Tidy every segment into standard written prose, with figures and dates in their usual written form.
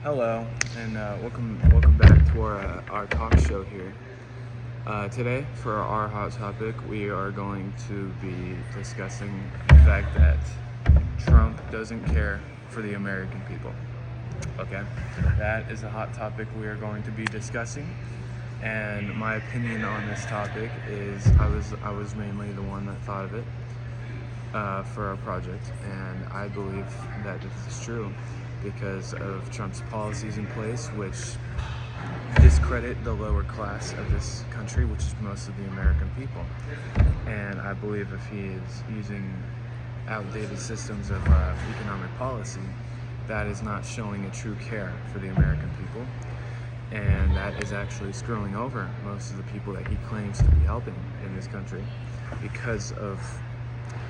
Hello, and welcome back to our talk show here. Today, for our hot topic, we are going to be discussing the fact that Trump doesn't care for the American people. Okay, that is a hot topic we are going to be discussing. And my opinion on this topic is I was mainly the one that thought of it for our project, and I believe that this is true because of Trump's policies in place, which discredit the lower class of this country, which is most of the American people. And I believe if he is using outdated systems of economic policy, that is not showing a true care for the American people. And that is actually screwing over most of the people that he claims to be helping in this country because of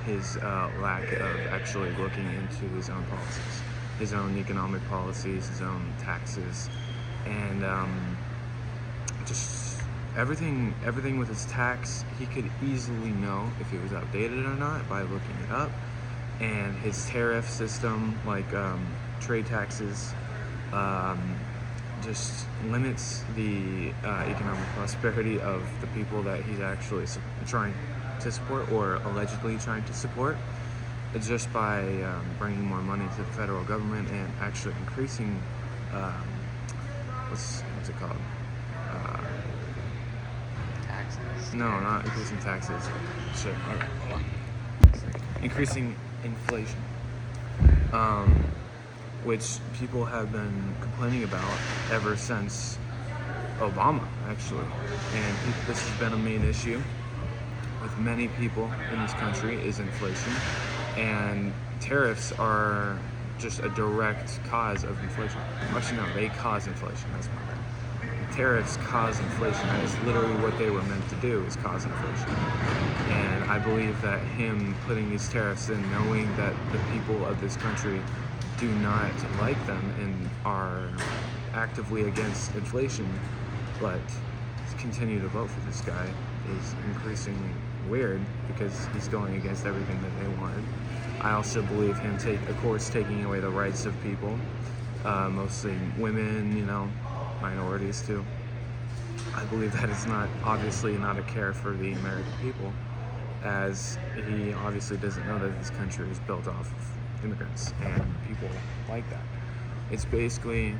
his lack of actually looking into his own policies, his own economic policies, his own taxes, and just everything with his tax. He could easily know if it was outdated or not by looking it up. And his tariff system, like trade taxes, just limits the economic prosperity of the people that he's actually trying to support, or allegedly trying to support, just by bringing more money to the federal government and actually increasing what's it called? Taxes? No, not increasing taxes. Shit. Increasing inflation, which people have been complaining about ever since Obama, actually. And this has been a main issue with many people in this country, is inflation. And tariffs are just a direct cause of inflation. Actually, no, they cause inflation. That's my bad. Tariffs cause inflation. That is literally what they were meant to do, is cause inflation. And I believe that him putting these tariffs in, knowing that the people of this country do not like them and are actively against inflation, but continue to vote for this guy, is increasingly weird because he's going against everything that they wanted. I also believe him taking away the rights of people, mostly women, minorities too. I believe that is obviously not a care for the American people, as he obviously doesn't know that this country is built off of immigrants and people like that. It's basically,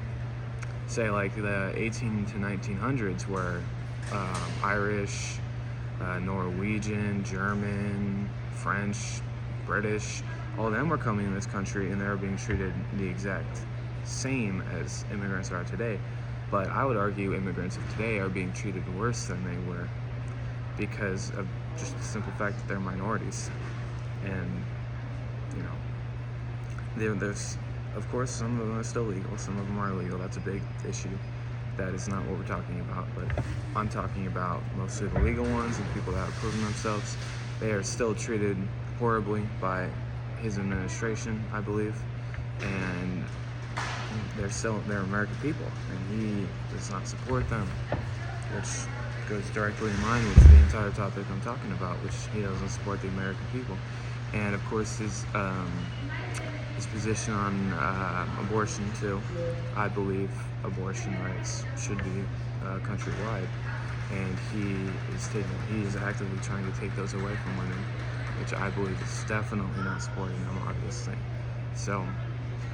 say, like the 18 to 1900s, where Irish, Norwegian, German, French, British, all of them were coming in this country and they were being treated the exact same as immigrants are today. But I would argue immigrants of today are being treated worse than they were because of just the simple fact that they're minorities. And, there's, of course, some of them are still legal, some of them are illegal. That's a big issue. That is not what we're talking about, but I'm talking about mostly the legal ones and people that have proven themselves. They are still treated horribly by his administration, I believe, and they're American people, and he does not support them, which goes directly in line with the entire topic I'm talking about, which he doesn't support the American people. And of course his position on abortion too. I believe abortion rights should be countrywide, and he is actively trying to take those away from women, which I believe is definitely not supporting them, obviously. So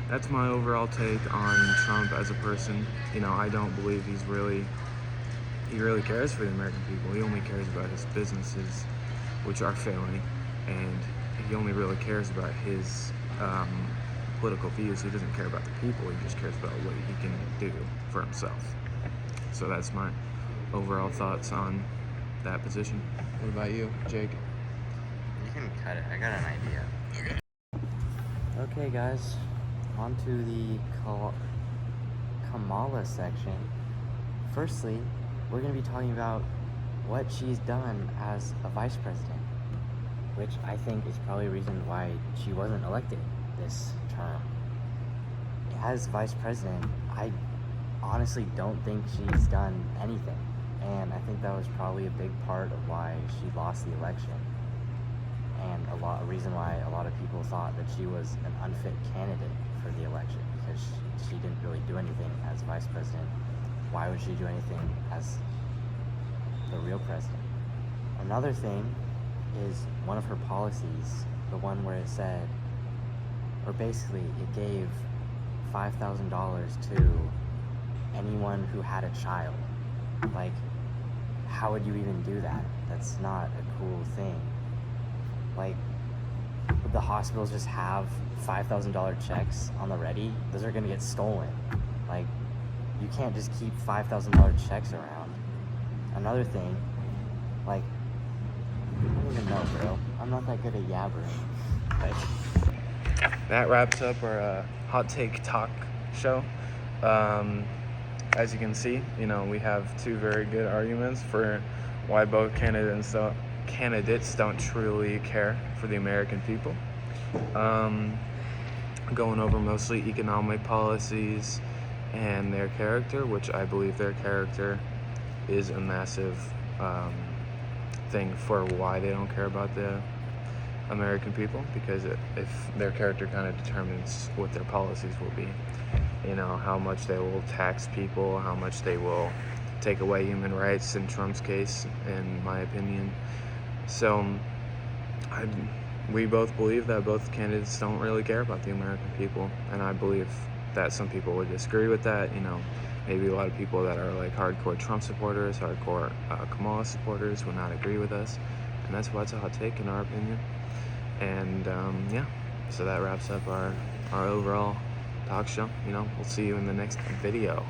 that's my overall take on Trump as a person. I don't believe he really cares for the American people. He only cares about his businesses, which are failing, and he only really cares about his political views. He doesn't care about the people. He just cares about what he can do for himself. So that's my overall thoughts on that position. What about you, Jake? You can cut it. I got an idea. Okay, guys, on to the Kamala section. Firstly, we're going to be talking about what she's done as a vice president, which I think is probably a reason why she wasn't elected this term. As vice president, I honestly don't think she's done anything, and I think that was probably a big part of why she lost the election, and a reason why a lot of people thought that she was an unfit candidate for the election, because she didn't really do anything as vice president. Why would she do anything as the real president? Another thing is one of her policies, the one where it said, or basically it gave $5,000 to anyone who had a child. Like, how would you even do that? That's not a cool thing. Like, would the hospitals just have $5,000 checks on the ready? Those are gonna get stolen. Like, you can't just keep $5,000 checks around. Another thing, like, I don't even know, bro. I'm not that good at yabbering. Like, That wraps up our hot take talk show. As you can see, we have two very good arguments for why both candidates don't truly care for the American people. Going over mostly economic policies and their character, which I believe their character is a massive thing for why they don't care about the American people, because if their character kind of determines what their policies will be, how much they will tax people, how much they will take away human rights in Trump's case, in my opinion. So we both believe that both candidates don't really care about the American people, and I believe that some people would disagree with that. Maybe a lot of people that are like hardcore Trump supporters, hardcore Kamala supporters would not agree with us, and that's why it's a hot take in our opinion. And yeah, so that wraps up our overall talk show. We'll see you in the next video.